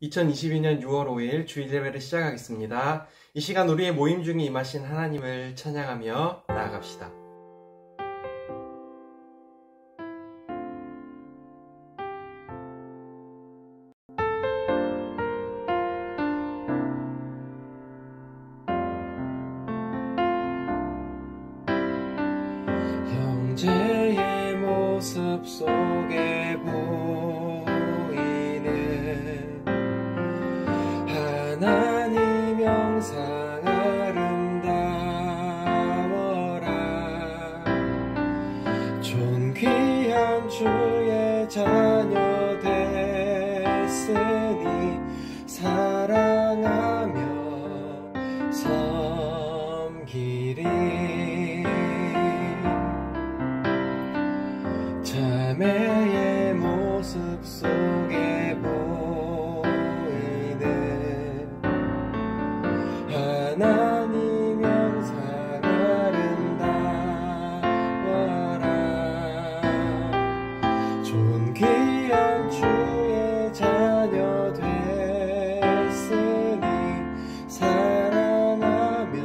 2022년 6월 5일 주일 예배를 시작하겠습니다. 이 시간 우리의 모임 중에 임하신 하나님을 찬양하며 나아갑시다. 형제의 모습 속에 하나님 영상 아름다워라. 존귀한 주의 자녀 됐으니 사랑하며 섬기리. 자매의 모습 속에 하나님 영상 아름다워라. 존귀한 주의 자녀 됐으니 사랑하며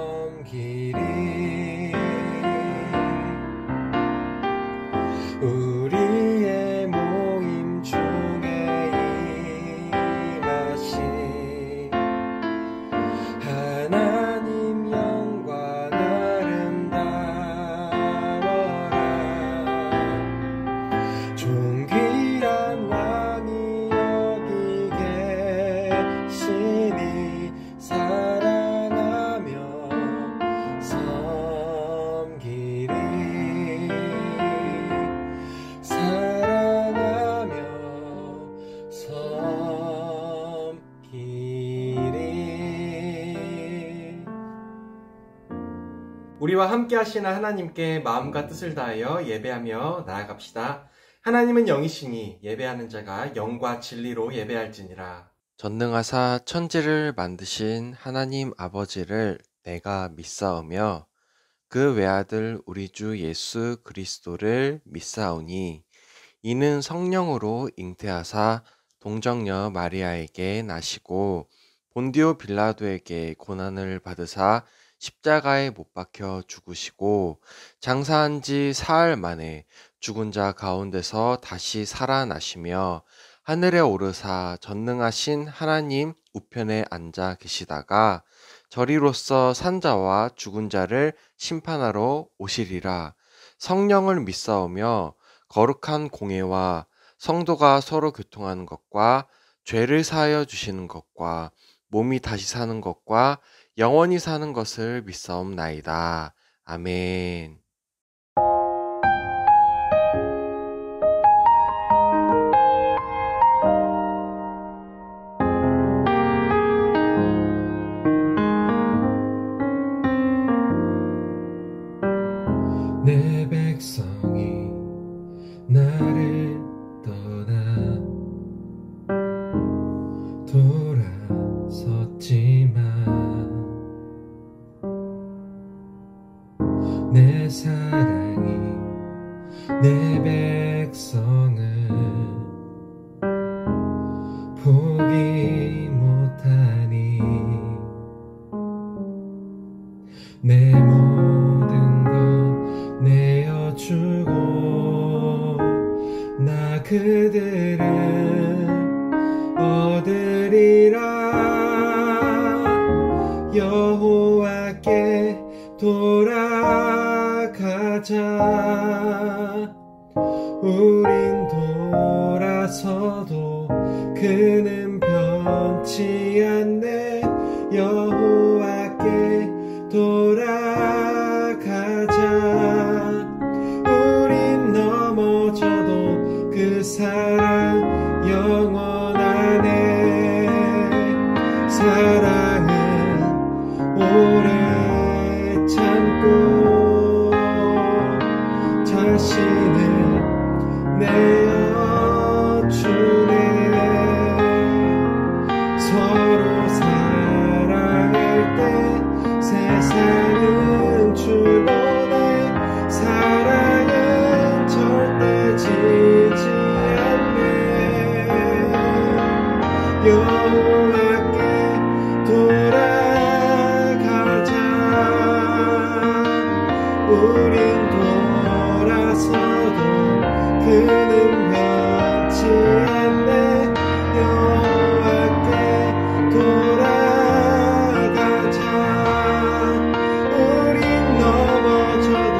섬기리. 우리의 모임 중에 임하신 하나님 영광 아름다워라. 존귀한 왕이 여기 계시니 사랑하며 섬기리. 사랑하며 섬기리. 우리와 함께 하시는 하나님께 마음과 뜻을 다하여 예배하며 나아갑시다. 하나님은 영이시니 예배하는 자가 영과 진리로 예배할지니라. 전능하사 천지를 만드신 하나님 아버지를 내가 믿사오며 그 외아들 우리 주 예수 그리스도를 믿사오니 이는 성령으로 잉태하사 동정녀 마리아에게 나시고 본디오 빌라도에게 고난을 받으사 십자가에 못 박혀 죽으시고 장사한 지 사흘 만에 죽은 자 가운데서 다시 살아나시며 하늘에 오르사 전능하신 하나님 우편에 앉아 계시다가 저리로서 산자와 죽은 자를 심판하러 오시리라. 성령을 믿사오며 거룩한 공예와 성도가 서로 교통하는 것과 죄를 사하여 주시는 것과 몸이 다시 사는 것과 영원히 사는 것을 믿사옵나이다. 아멘. 내 백성이 나를 떠나 돌아섰지만 내 사랑이 내 백성을 포기 못하니 내 모든 것 내어주고 나 그들을 얻으리라. 여호와께 돌아가자. 우린 돌아서도 그는 변치 않네. 여호와께 돌아가자. 우린 넘어져도 그 사랑 영원하네. 사랑은 오래 참고 자신을 내어주네. 서로 사랑할 때 세상은 주보네. 사랑은 절대 지지 않네. 여호와께 돌아가자. 우린 돌아서도 그는 변치 않네. 여호와께 돌아가자. 우린 넘어져도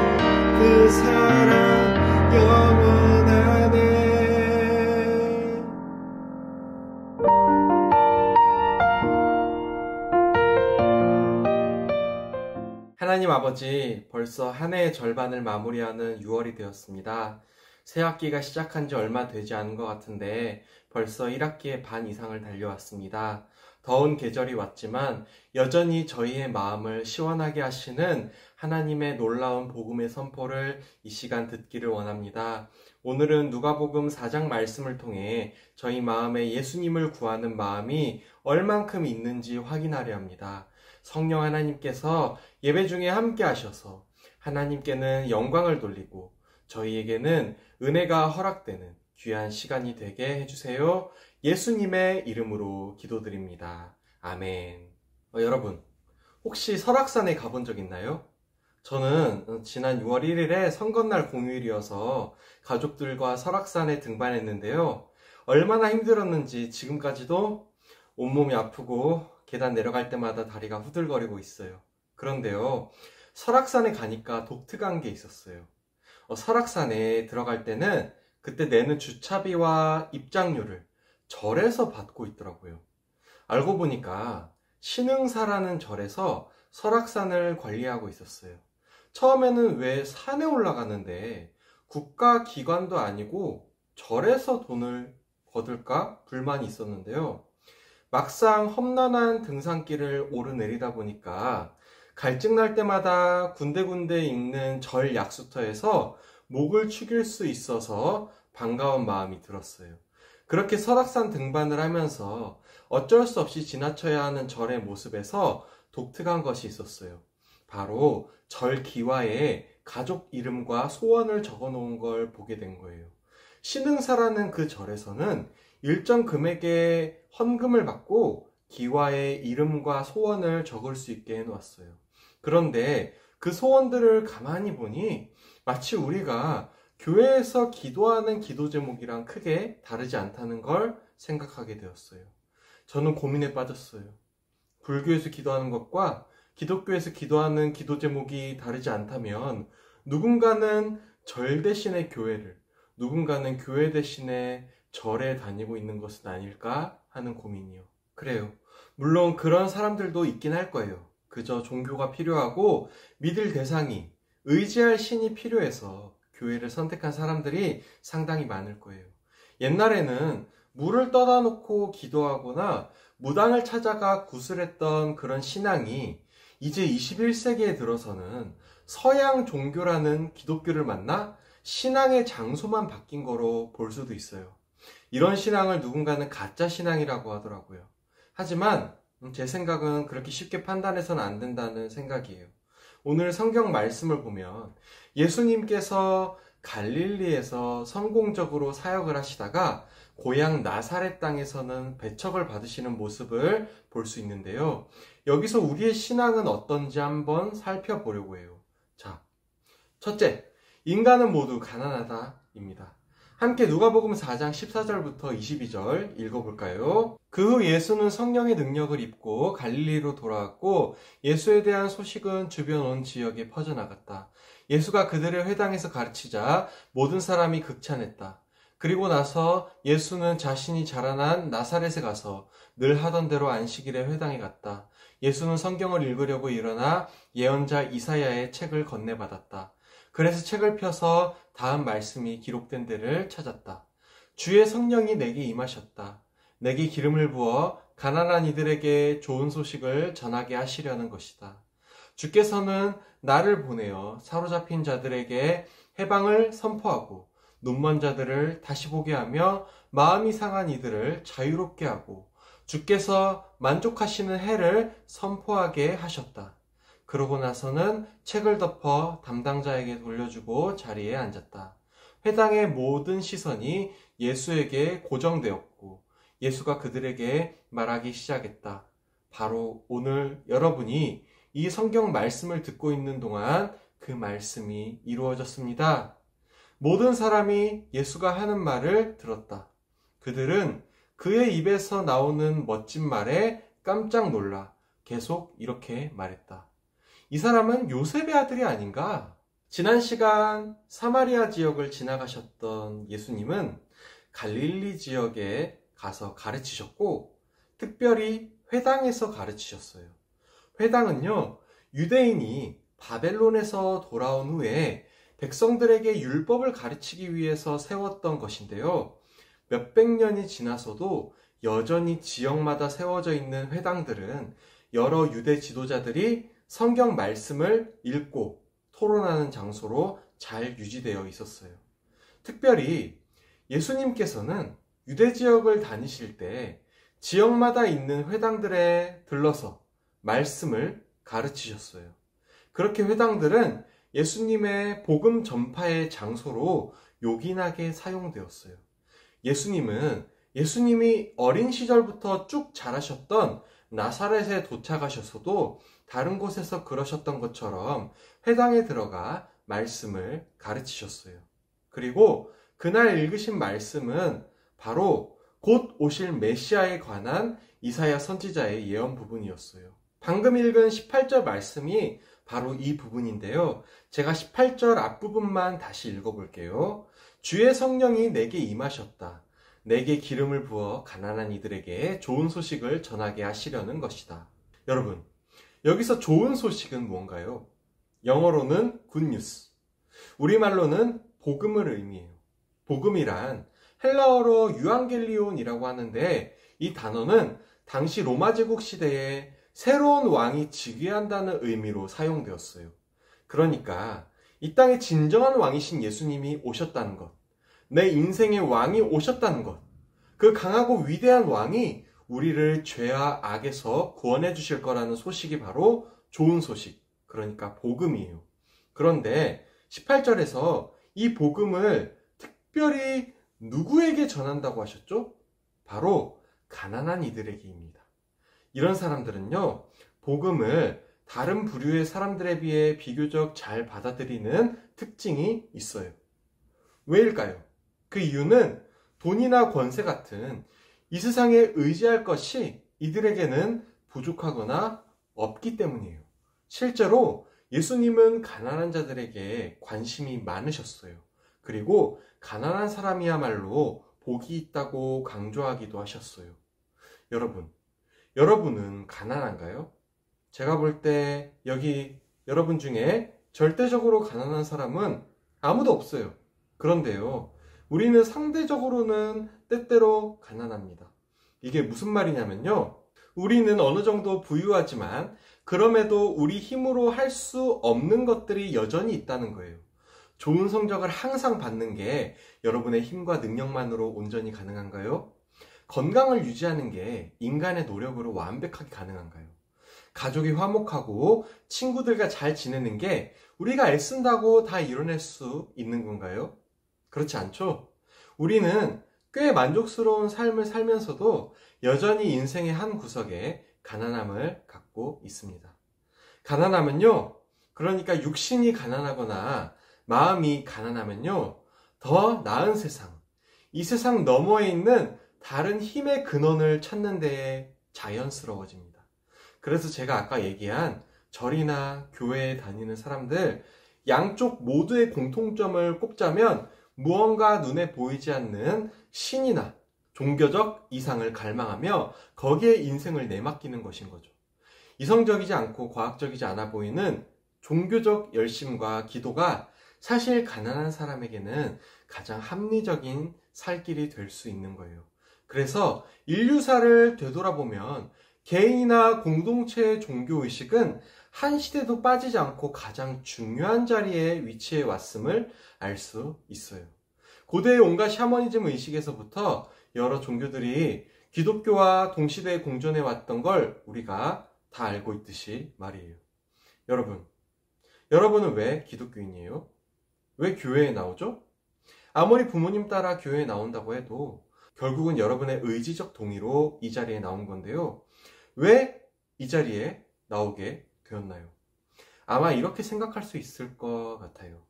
그 사랑 영원하네. 하나님 아버지, 벌써 한 해의 절반을 마무리하는 6월이 되었습니다. 새 학기가 시작한 지 얼마 되지 않은 것 같은데 벌써 1학기의 반 이상을 달려왔습니다. 더운 계절이 왔지만 여전히 저희의 마음을 시원하게 하시는 하나님의 놀라운 복음의 선포를 이 시간 듣기를 원합니다. 오늘은 누가복음 4장 말씀을 통해 저희 마음에 예수님을 구하는 마음이 얼만큼 있는지 확인하려 합니다. 성령 하나님께서 예배 중에 함께 하셔서 하나님께는 영광을 돌리고 저희에게는 은혜가 허락되는 귀한 시간이 되게 해주세요. 예수님의 이름으로 기도드립니다. 아멘. 여러분, 혹시 설악산에 가본 적 있나요? 저는 지난 6월 1일에 선거날 공휴일이어서 가족들과 설악산에 등반했는데요. 얼마나 힘들었는지 지금까지도 온몸이 아프고 계단 내려갈 때마다 다리가 후들거리고 있어요. 그런데요, 설악산에 가니까 독특한 게 있었어요. 설악산에 들어갈 때는 그때 내는 주차비와 입장료를 절에서 받고 있더라고요. 알고 보니까 신흥사라는 절에서 설악산을 관리하고 있었어요. 처음에는 왜 산에 올라가는데 국가기관도 아니고 절에서 돈을 거둘까 불만이 있었는데요. 막상 험난한 등산길을 오르내리다 보니까 갈증날 때마다 군데군데 있는 절 약수터에서 목을 축일 수 있어서 반가운 마음이 들었어요. 그렇게 설악산 등반을 하면서 어쩔 수 없이 지나쳐야 하는 절의 모습에서 독특한 것이 있었어요. 바로 절 기와에 가족 이름과 소원을 적어 놓은 걸 보게 된 거예요. 신흥사라는 그 절에서는 일정 금액의 헌금을 받고 기와에 이름과 소원을 적을 수 있게 해놓았어요. 그런데 그 소원들을 가만히 보니 마치 우리가 교회에서 기도하는 기도 제목이랑 크게 다르지 않다는 걸 생각하게 되었어요. 저는 고민에 빠졌어요. 불교에서 기도하는 것과 기독교에서 기도하는 기도 제목이 다르지 않다면 누군가는 절 대신의 교회를, 누군가는 교회 대신에 절에 다니고 있는 것은 아닐까 하는 고민이요. 그래요. 물론 그런 사람들도 있긴 할 거예요. 그저 종교가 필요하고 믿을 대상이, 의지할 신이 필요해서 교회를 선택한 사람들이 상당히 많을 거예요. 옛날에는 물을 떠다 놓고 기도하거나 무당을 찾아가 구슬했던 그런 신앙이 이제 21세기에 들어서는 서양 종교라는 기독교를 만나 신앙의 장소만 바뀐 거로 볼 수도 있어요. 이런 신앙을 누군가는 가짜 신앙이라고 하더라고요. 하지만 제 생각은 그렇게 쉽게 판단해서는 안 된다는 생각이에요. 오늘 성경 말씀을 보면 예수님께서 갈릴리에서 성공적으로 사역을 하시다가 고향 나사렛 땅에서는 배척을 받으시는 모습을 볼 수 있는데요. 여기서 우리의 신앙은 어떤지 한번 살펴보려고 해요. 자, 첫째, 인간은 모두 가난하다입니다. 함께 누가복음 4장 14절부터 22절 읽어볼까요? 그 후 예수는 성령의 능력을 입고 갈릴리로 돌아왔고 예수에 대한 소식은 주변 온 지역에 퍼져나갔다. 예수가 그들의 회당에서 가르치자 모든 사람이 극찬했다. 그리고 나서 예수는 자신이 자라난 나사렛에 가서 늘 하던 대로 안식일에 회당에 갔다. 예수는 성경을 읽으려고 일어나 예언자 이사야의 책을 건네받았다. 그래서 책을 펴서 다음 말씀이 기록된 데를 찾았다. 주의 성령이 내게 임하셨다. 내게 기름을 부어 가난한 이들에게 좋은 소식을 전하게 하시려는 것이다. 주께서는 나를 보내어 사로잡힌 자들에게 해방을 선포하고 눈먼 자들을 다시 보게 하며 마음이 상한 이들을 자유롭게 하고 주께서 만족하시는 해를 선포하게 하셨다. 그러고 나서는 책을 덮어 담당자에게 돌려주고 자리에 앉았다. 회당의 모든 시선이 예수에게 고정되었고 예수가 그들에게 말하기 시작했다. 바로 오늘 여러분이 이 성경 말씀을 듣고 있는 동안 그 말씀이 이루어졌습니다. 모든 사람이 예수가 하는 말을 들었다. 그들은 그의 입에서 나오는 멋진 말에 깜짝 놀라 계속 이렇게 말했다. 이 사람은 요셉의 아들이 아닌가? 지난 시간 사마리아 지역을 지나가셨던 예수님은 갈릴리 지역에 가서 가르치셨고, 특별히 회당에서 가르치셨어요. 회당은요, 유대인이 바벨론에서 돌아온 후에 백성들에게 율법을 가르치기 위해서 세웠던 것인데요. 몇백 년이 지나서도 여전히 지역마다 세워져 있는 회당들은 여러 유대 지도자들이 성경 말씀을 읽고 토론하는 장소로 잘 유지되어 있었어요. 특별히 예수님께서는 유대 지역을 다니실 때 지역마다 있는 회당들에 들러서 말씀을 가르치셨어요. 그렇게 회당들은 예수님의 복음 전파의 장소로 요긴하게 사용되었어요. 예수님이 어린 시절부터 쭉 자라셨던 나사렛에 도착하셔서도 다른 곳에서 그러셨던 것처럼 회당에 들어가 말씀을 가르치셨어요. 그리고 그날 읽으신 말씀은 바로 곧 오실 메시아에 관한 이사야 선지자의 예언 부분이었어요. 방금 읽은 18절 말씀이 바로 이 부분인데요. 제가 18절 앞부분만 다시 읽어볼게요. 주의 성령이 내게 임하셨다. 내게 기름을 부어 가난한 이들에게 좋은 소식을 전하게 하시려는 것이다. 여러분, 여기서 좋은 소식은 뭔가요? 영어로는 굿뉴스, 우리말로는 복음을 의미해요. 복음이란 헬라어로 유앙겔리온이라고 하는데, 이 단어는 당시 로마 제국 시대에 새로운 왕이 즉위한다는 의미로 사용되었어요. 그러니까 이 땅에 진정한 왕이신 예수님이 오셨다는 것, 내 인생의 왕이 오셨다는 것, 그 강하고 위대한 왕이 우리를 죄와 악에서 구원해 주실 거라는 소식이 바로 좋은 소식, 그러니까 복음이에요. 그런데 18절에서 이 복음을 특별히 누구에게 전한다고 하셨죠? 바로 가난한 이들에게입니다. 이런 사람들은요, 복음을 다른 부류의 사람들에 비해 비교적 잘 받아들이는 특징이 있어요. 왜일까요? 그 이유는 돈이나 권세 같은 이 세상에 의지할 것이 이들에게는 부족하거나 없기 때문이에요. 실제로 예수님은 가난한 자들에게 관심이 많으셨어요. 그리고 가난한 사람이야말로 복이 있다고 강조하기도 하셨어요. 여러분은 가난한가요? 제가 볼 때 여기 여러분 중에 절대적으로 가난한 사람은 아무도 없어요. 그런데요, 우리는 상대적으로는 때때로 가난합니다. 이게 무슨 말이냐면요, 우리는 어느 정도 부유하지만 그럼에도 우리 힘으로 할 수 없는 것들이 여전히 있다는 거예요. 좋은 성적을 항상 받는 게 여러분의 힘과 능력만으로 온전히 가능한가요? 건강을 유지하는 게 인간의 노력으로 완벽하게 가능한가요? 가족이 화목하고 친구들과 잘 지내는 게 우리가 애쓴다고 다 이뤄낼 수 있는 건가요? 그렇지 않죠? 우리는 꽤 만족스러운 삶을 살면서도 여전히 인생의 한 구석에 가난함을 갖고 있습니다. 가난하면요, 그러니까 육신이 가난하거나 마음이 가난하면요, 더 나은 세상, 이 세상 너머에 있는 다른 힘의 근원을 찾는 데에 자연스러워집니다. 그래서 제가 아까 얘기한 절이나 교회에 다니는 사람들, 양쪽 모두의 공통점을 꼽자면 무언가 눈에 보이지 않는 신이나 종교적 이상을 갈망하며 거기에 인생을 내맡기는 것인 거죠. 이성적이지 않고 과학적이지 않아 보이는 종교적 열심과 기도가 사실 가난한 사람에게는 가장 합리적인 살 길이 될 수 있는 거예요. 그래서 인류사를 되돌아보면 개인이나 공동체의 종교의식은 한 시대도 빠지지 않고 가장 중요한 자리에 위치해 왔음을 알 수 있어요. 고대의 온갖 샤머니즘 의식에서부터 여러 종교들이 기독교와 동시대에 공존해 왔던 걸 우리가 다 알고 있듯이 말이에요. 여러분은 왜 기독교인이에요? 왜 교회에 나오죠? 아무리 부모님 따라 교회에 나온다고 해도 결국은 여러분의 의지적 동의로 이 자리에 나온 건데요. 왜 이 자리에 나오게 되었나요? 아마 이렇게 생각할 수 있을 것 같아요.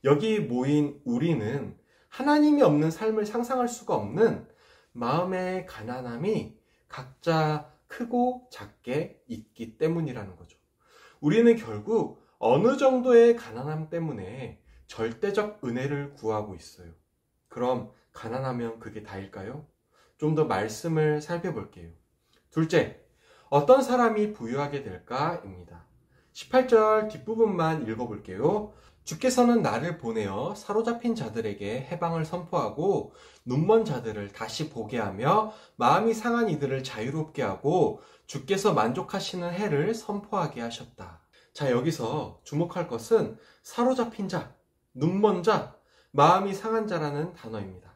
여기 모인 우리는 하나님이 없는 삶을 상상할 수가 없는 마음의 가난함이 각자 크고 작게 있기 때문이라는 거죠. 우리는 결국 어느 정도의 가난함 때문에 절대적 은혜를 구하고 있어요. 그럼 가난하면 그게 다일까요? 좀 더 말씀을 살펴볼게요. 둘째, 어떤 사람이 부유하게 될까입니다. 18절 뒷부분만 읽어볼게요. 주께서는 나를 보내어 사로잡힌 자들에게 해방을 선포하고 눈먼 자들을 다시 보게 하며 마음이 상한 이들을 자유롭게 하고 주께서 만족하시는 해를 선포하게 하셨다. 자, 여기서 주목할 것은 사로잡힌 자, 눈먼 자, 마음이 상한 자라는 단어입니다.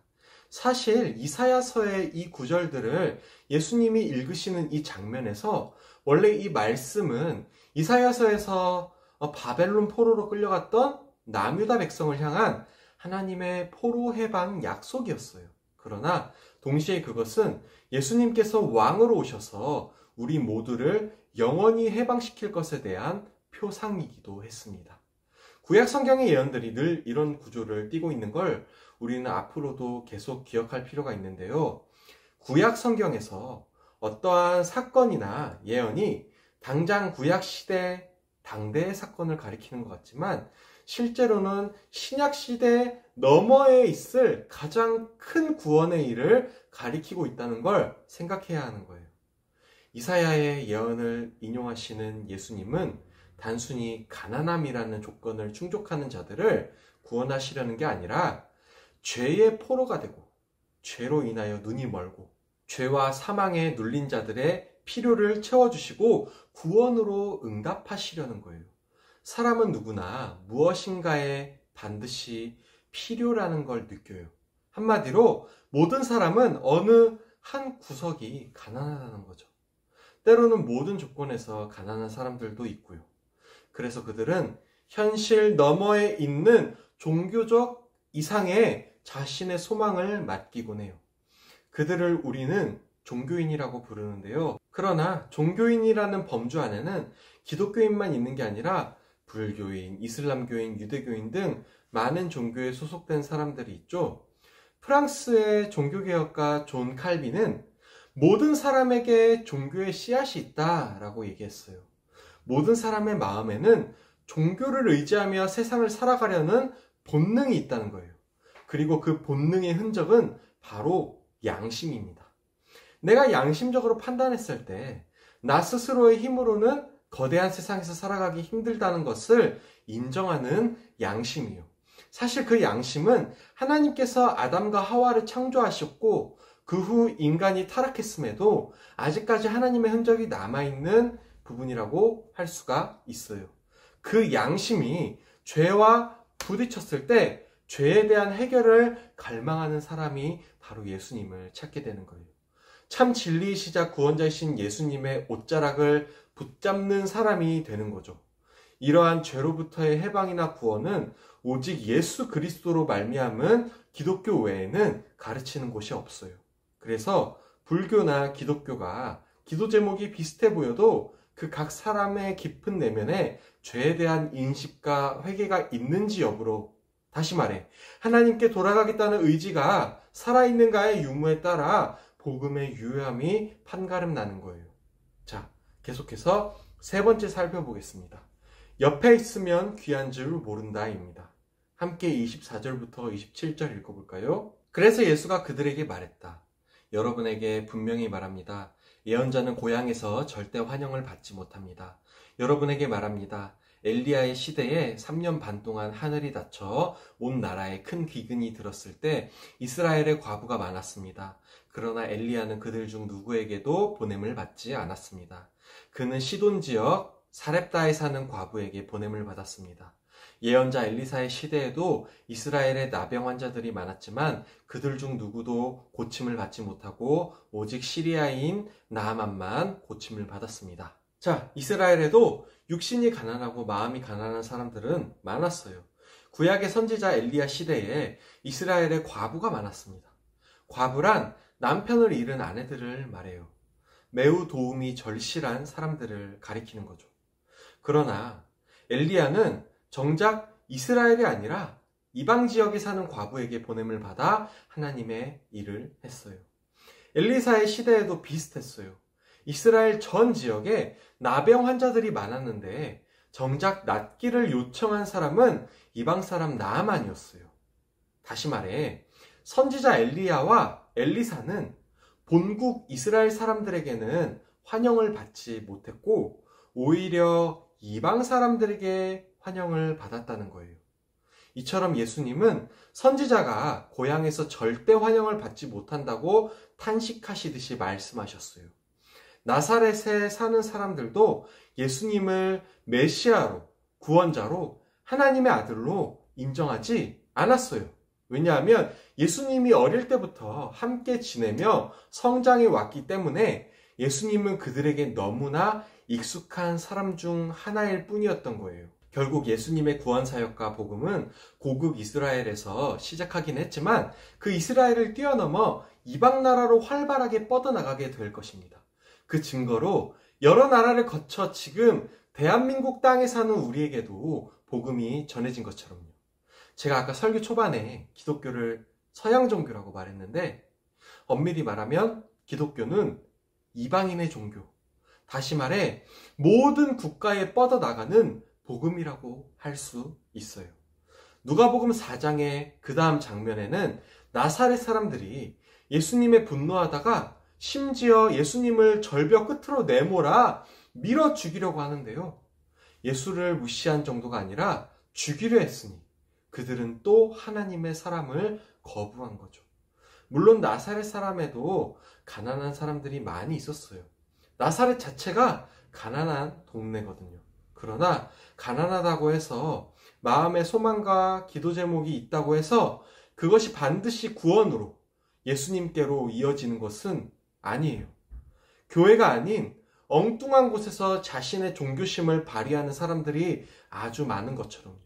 사실 이사야서의 이 구절들을 예수님이 읽으시는 이 장면에서 원래 이 말씀은 이사야서에서 바벨론 포로로 끌려갔던 남유다 백성을 향한 하나님의 포로 해방 약속이었어요. 그러나 동시에 그것은 예수님께서 왕으로 오셔서 우리 모두를 영원히 해방시킬 것에 대한 표상이기도 했습니다. 구약 성경의 예언들이 늘 이런 구조를 띠고 있는 걸 우리는 앞으로도 계속 기억할 필요가 있는데요. 구약 성경에서 어떠한 사건이나 예언이 당장 구약 시대 당대의 사건을 가리키는 것 같지만 실제로는 신약 시대 너머에 있을 가장 큰 구원의 일을 가리키고 있다는 걸 생각해야 하는 거예요. 이사야의 예언을 인용하시는 예수님은 단순히 가난함이라는 조건을 충족하는 자들을 구원하시려는 게 아니라 죄의 포로가 되고 죄로 인하여 눈이 멀고 죄와 사망에 눌린 자들의 필요를 채워주시고 구원으로 응답하시려는 거예요. 사람은 누구나 무엇인가에 반드시 필요라는 걸 느껴요. 한마디로 모든 사람은 어느 한 구석이 가난하다는 거죠. 때로는 모든 조건에서 가난한 사람들도 있고요. 그래서 그들은 현실 너머에 있는 종교적 이상의 자신의 소망을 맡기곤 해요. 그들을 우리는 종교인이라고 부르는데요. 그러나 종교인이라는 범주 안에는 기독교인만 있는 게 아니라 불교인, 이슬람교인, 유대교인 등 많은 종교에 소속된 사람들이 있죠. 프랑스의 종교개혁가 존 칼빈은 모든 사람에게 종교의 씨앗이 있다라고 얘기했어요. 모든 사람의 마음에는 종교를 의지하며 세상을 살아가려는 본능이 있다는 거예요. 그리고 그 본능의 흔적은 바로 양심입니다. 내가 양심적으로 판단했을 때 나 스스로의 힘으로는 거대한 세상에서 살아가기 힘들다는 것을 인정하는 양심이요. 사실 그 양심은 하나님께서 아담과 하와를 창조하셨고 그 후 인간이 타락했음에도 아직까지 하나님의 흔적이 남아있는 부분이라고 할 수가 있어요. 그 양심이 죄와 부딪혔을 때 죄에 대한 해결을 갈망하는 사람이 바로 예수님을 찾게 되는 거예요. 참 진리이시자 구원자이신 예수님의 옷자락을 붙잡는 사람이 되는 거죠. 이러한 죄로부터의 해방이나 구원은 오직 예수 그리스도로 말미암은 기독교 외에는 가르치는 곳이 없어요. 그래서 불교나 기독교가 기도 제목이 비슷해 보여도 그 각 사람의 깊은 내면에 죄에 대한 인식과 회개가 있는지 여부로, 다시 말해 하나님께 돌아가겠다는 의지가 살아있는가의 유무에 따라 복음의 유효함이 판가름 나는 거예요. 자, 계속해서 세 번째 살펴보겠습니다. 옆에 있으면 귀한 줄 모른다입니다. 함께 24절부터 27절 읽어볼까요? 그래서 예수가 그들에게 말했다. 여러분에게 분명히 말합니다. 예언자는 고향에서 절대 환영을 받지 못합니다. 여러분에게 말합니다. 엘리야의 시대에 3년 반 동안 하늘이 닫혀 온 나라에 큰 기근이 들었을 때 이스라엘의 과부가 많았습니다. 그러나 엘리야는 그들 중 누구에게도 보냄을 받지 않았습니다. 그는 시돈 지역 사렙다에 사는 과부에게 보냄을 받았습니다. 예언자 엘리사의 시대에도 이스라엘의 나병 환자들이 많았지만 그들 중 누구도 고침을 받지 못하고 오직 시리아인 나아만만 고침을 받았습니다. 자, 이스라엘에도 육신이 가난하고 마음이 가난한 사람들은 많았어요. 구약의 선지자 엘리야 시대에 이스라엘의 과부가 많았습니다. 과부란 남편을 잃은 아내들을 말해요. 매우 도움이 절실한 사람들을 가리키는 거죠. 그러나 엘리야는 정작 이스라엘이 아니라 이방 지역에 사는 과부에게 보냄을 받아 하나님의 일을 했어요. 엘리사의 시대에도 비슷했어요. 이스라엘 전 지역에 나병 환자들이 많았는데 정작 낫기를 요청한 사람은 이방 사람 나아만이었어요. 다시 말해 선지자 엘리야와 엘리사는 본국 이스라엘 사람들에게는 환영을 받지 못했고 오히려 이방 사람들에게 환영을 받았다는 거예요. 이처럼 예수님은 선지자가 고향에서 절대 환영을 받지 못한다고 탄식하시듯이 말씀하셨어요. 나사렛에 사는 사람들도 예수님을 메시아로, 구원자로, 하나님의 아들로 인정하지 않았어요. 왜냐하면 예수님이 어릴 때부터 함께 지내며 성장해 왔기 때문에 예수님은 그들에게 너무나 익숙한 사람 중 하나일 뿐이었던 거예요. 결국 예수님의 구원사역과 복음은 고국 이스라엘에서 시작하긴 했지만 그 이스라엘을 뛰어넘어 이방 나라로 활발하게 뻗어나가게 될 것입니다. 그 증거로 여러 나라를 거쳐 지금 대한민국 땅에 사는 우리에게도 복음이 전해진 것처럼요. 제가 아까 설교 초반에 기독교를 서양 종교라고 말했는데 엄밀히 말하면 기독교는 이방인의 종교, 다시 말해 모든 국가에 뻗어나가는 복음이라고 할 수 있어요. 누가복음 4장의 그 다음 장면에는 나사렛 사람들이 예수님에 분노하다가 심지어 예수님을 절벽 끝으로 내몰아 밀어 죽이려고 하는데요. 예수를 무시한 정도가 아니라 죽이려 했으니 그들은 또 하나님의 사람을 거부한 거죠. 물론 나사렛 사람에도 가난한 사람들이 많이 있었어요. 나사렛 자체가 가난한 동네거든요. 그러나 가난하다고 해서 마음의 소망과 기도 제목이 있다고 해서 그것이 반드시 구원으로 예수님께로 이어지는 것은 아니에요. 교회가 아닌 엉뚱한 곳에서 자신의 종교심을 발휘하는 사람들이 아주 많은 것처럼요.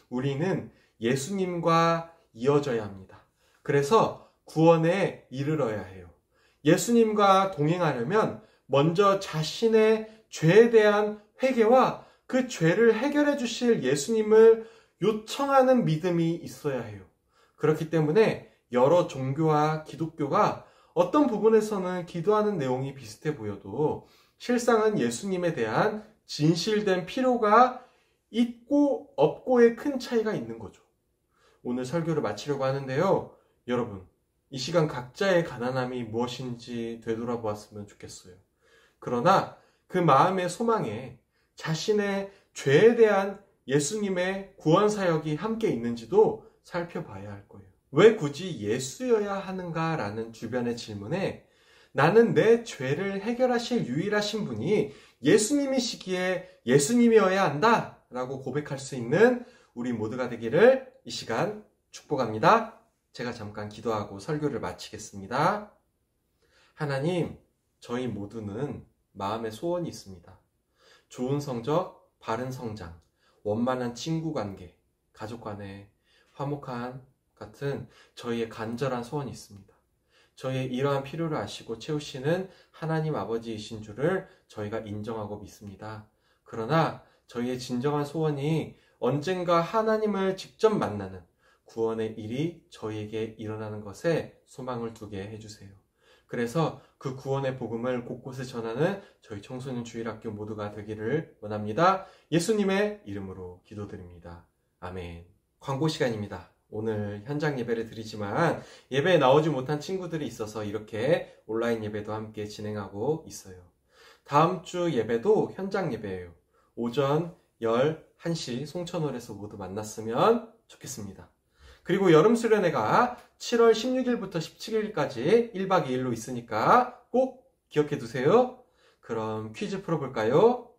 우리는 예수님과 이어져야 합니다. 그래서 구원에 이르러야 해요. 예수님과 동행하려면 먼저 자신의 죄에 대한 회개와 그 죄를 해결해 주실 예수님을 요청하는 믿음이 있어야 해요. 그렇기 때문에 여러 종교와 기독교가 어떤 부분에서는 기도하는 내용이 비슷해 보여도 실상은 예수님에 대한 진실된 필요가 있고 없고의 큰 차이가 있는 거죠. 오늘 설교를 마치려고 하는데요. 여러분, 이 시간 각자의 가난함이 무엇인지 되돌아보았으면 좋겠어요. 그러나 그 마음의 소망에 자신의 죄에 대한 예수님의 구원사역이 함께 있는지도 살펴봐야 할 거예요. 왜 굳이 예수여야 하는가라는 주변의 질문에 나는 내 죄를 해결하실 유일하신 분이 예수님이시기에 예수님이어야 한다 라고 고백할 수 있는 우리 모두가 되기를 이 시간 축복합니다. 제가 잠깐 기도하고 설교를 마치겠습니다. 하나님, 저희 모두는 마음의 소원이 있습니다. 좋은 성적, 바른 성장, 원만한 친구 관계, 가족 간의 화목한 같은 저희의 간절한 소원이 있습니다. 저희의 이러한 필요를 아시고 채우시는 하나님 아버지이신 줄을 저희가 인정하고 믿습니다. 그러나 저희의 진정한 소원이 언젠가 하나님을 직접 만나는 구원의 일이 저희에게 일어나는 것에 소망을 두게 해주세요. 그래서 그 구원의 복음을 곳곳에 전하는 저희 청소년 주일학교 모두가 되기를 원합니다. 예수님의 이름으로 기도드립니다. 아멘. 광고 시간입니다. 오늘 현장 예배를 드리지만 예배에 나오지 못한 친구들이 있어서 이렇게 온라인 예배도 함께 진행하고 있어요. 다음 주 예배도 현장 예배예요. 오전 11시 송천홀에서 모두 만났으면 좋겠습니다. 그리고 여름 수련회가 7월 16일부터 17일까지 1박 2일로 있으니까 꼭 기억해 두세요. 그럼 퀴즈 풀어볼까요?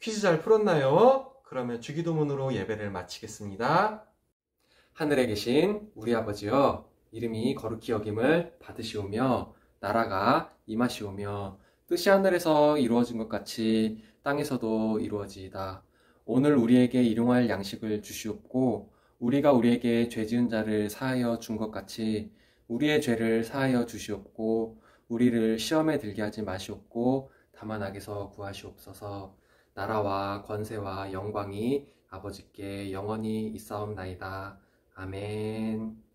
퀴즈 잘 풀었나요? 그러면 주기도문으로 예배를 마치겠습니다. 하늘에 계신 우리 아버지여, 이름이 거룩히 여김을 받으시오며 나라가 임하시오며 뜻이 하늘에서 이루어진 것 같이 땅에서도 이루어지이다. 오늘 우리에게 일용할 양식을 주시옵고 우리가 우리에게 죄 지은 자를 사하여 준 것 같이 우리의 죄를 사하여 주시옵고 우리를 시험에 들게 하지 마시옵고 다만 악에서 구하시옵소서. 나라와 권세와 영광이 아버지께 영원히 있사옵나이다. 아멘.